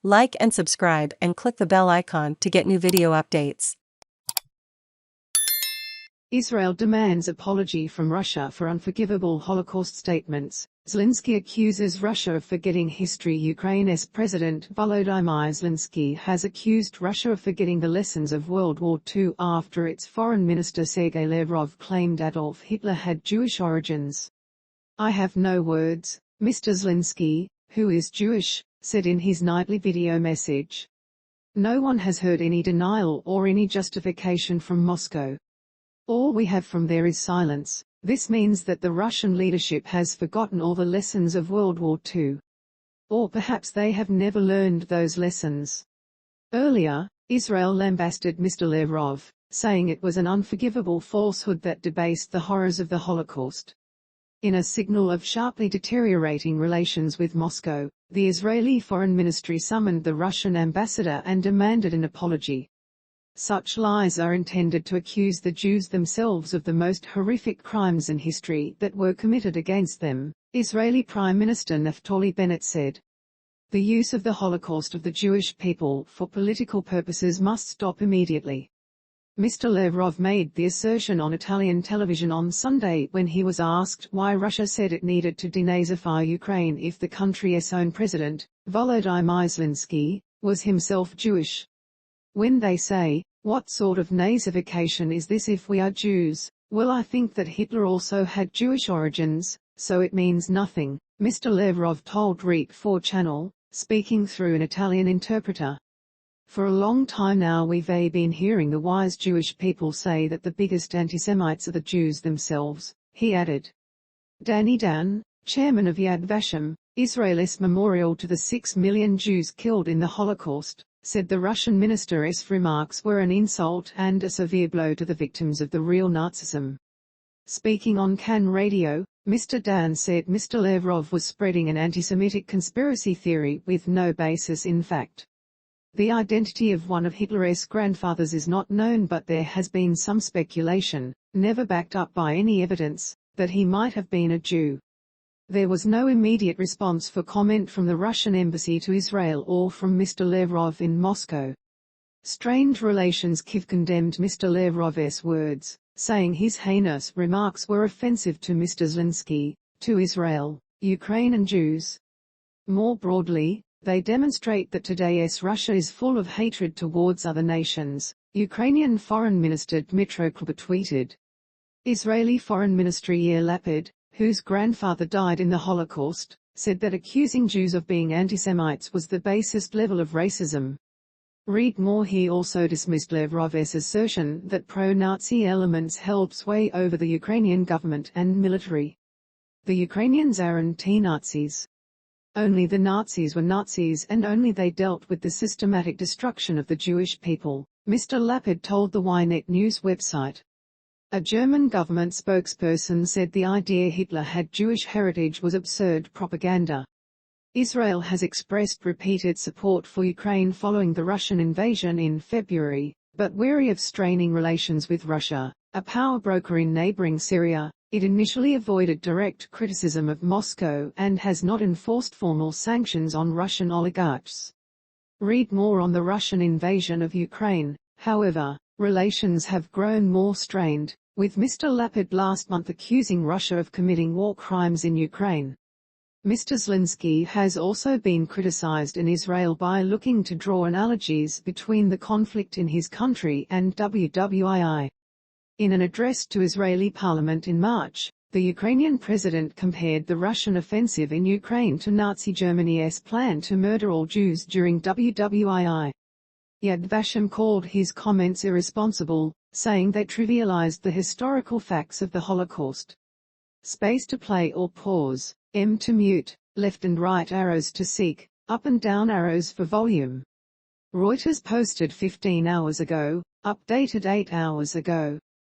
Like and subscribe and click the bell icon to get new video updates. Israel demands apology from Russia for unforgivable Holocaust statements. Zelensky accuses Russia of forgetting history. Ukraine's President Volodymyr Zelensky has accused Russia of forgetting the lessons of World War II after its Foreign Minister Sergei Lavrov claimed Adolf Hitler had Jewish origins. "I have no words," Mr. Zelensky, who is Jewish, said in his nightly video message. "No one has heard any denial or any justification from Moscow. All we have from there is silence. This means that the Russian leadership has forgotten all the lessons of World War II. Or perhaps they have never learned those lessons." Earlier, Israel lambasted Mr. Lavrov, saying it was an unforgivable falsehood that debased the horrors of the Holocaust. In a signal of sharply deteriorating relations with Moscow, the Israeli Foreign Ministry summoned the Russian ambassador and demanded an apology. Such lies are intended to accuse the Jews themselves of the most horrific crimes in history that were committed against them, Israeli Prime Minister Naftali Bennett said. The use of the Holocaust of the Jewish people for political purposes must stop immediately. Mr. Lavrov made the assertion on Italian television on Sunday when he was asked why Russia said it needed to denazify Ukraine if the country's own president, Volodymyr Zelensky, was himself Jewish. When they say, "What sort of nazification is this if we are Jews?" Well, I think that Hitler also had Jewish origins, so it means nothing, Mr. Lavrov told REAP 4 Channel, speaking through an Italian interpreter. For a long time now we've been hearing the wise Jewish people say that the biggest anti-Semites are the Jews themselves, he added. Danny Dan, chairman of Yad Vashem, Israel's memorial to the 6 million Jews killed in the Holocaust, said the Russian minister's remarks were an insult and a severe blow to the victims of the real Nazism. Speaking on Kan Radio, Mr. Dan said Mr. Lavrov was spreading an anti-Semitic conspiracy theory with no basis in fact. The identity of one of Hitler's grandfathers is not known, but there has been some speculation, never backed up by any evidence, that he might have been a Jew. There was no immediate response for comment from the Russian embassy to Israel or from Mr. Lavrov in Moscow. Strained relations. Kyiv condemned Mr. Lavrov's words, saying his heinous remarks were offensive to Mr. Zelensky, to Israel, Ukraine and Jews. More broadly, they demonstrate that today's Russia is full of hatred towards other nations, Ukrainian Foreign Minister Dmytro Kuleba tweeted. Israeli Foreign Ministry Yair Lapid, whose grandfather died in the Holocaust, said that accusing Jews of being anti-Semites was the basest level of racism. Read more. He also dismissed Lavrov's assertion that pro-Nazi elements held sway over the Ukrainian government and military. The Ukrainians are anti-Nazis. Only the Nazis were Nazis and only they dealt with the systematic destruction of the Jewish people, Mr. Lapid told the Ynet news website. A German government spokesperson said the idea Hitler had Jewish heritage was absurd propaganda. Israel has expressed repeated support for Ukraine following the Russian invasion in February, but wary of straining relations with Russia, a power broker in neighboring Syria, it initially avoided direct criticism of Moscow and has not enforced formal sanctions on Russian oligarchs. Read more on the Russian invasion of Ukraine. However, relations have grown more strained, with Mr. Lapid last month accusing Russia of committing war crimes in Ukraine. Mr. Zelensky has also been criticized in Israel by looking to draw analogies between the conflict in his country and WWII. In an address to Israeli parliament in March, the Ukrainian president compared the Russian offensive in Ukraine to Nazi Germany's plan to murder all Jews during WWII. Yad Vashem called his comments irresponsible, saying they trivialized the historical facts of the Holocaust. Space to play or pause, M to mute, left and right arrows to seek, up and down arrows for volume. Reuters posted 15 hours ago, updated 8 hours ago.